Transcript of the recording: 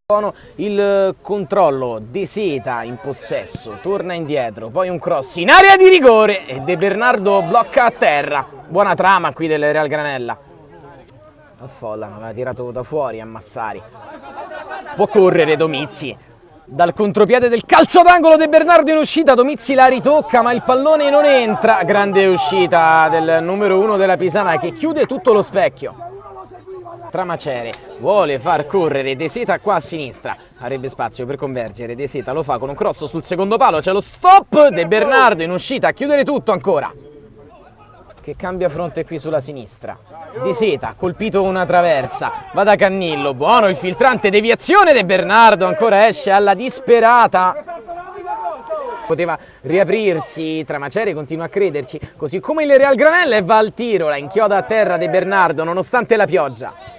Buono il controllo, De Seta in possesso, torna indietro, poi un cross in area di rigore e De Bernardo blocca a terra. Buona trama qui del Real Granella. Affollano, aveva tirato da fuori a Massari. Può correre Domizzi. Dal contropiede del calcio d'angolo De Bernardo in uscita, Domizzi la ritocca ma il pallone non entra. Grande uscita del numero 1 della Pisana che chiude tutto lo specchio. Tramacere vuole far correre De Seta qua a sinistra, avrebbe spazio per convergere, De Seta lo fa con un cross sul secondo palo, c'è lo stop, De Bernardo in uscita a chiudere tutto ancora, che cambia fronte qui sulla sinistra. De Seta colpito una traversa, va da Cannillo, buono il filtrante, deviazione, De Bernardo ancora esce alla disperata. Poteva riaprirsi, Tramacere continua a crederci, così come il Real Granella e va al tiro, la inchioda a terra De Bernardo nonostante la pioggia.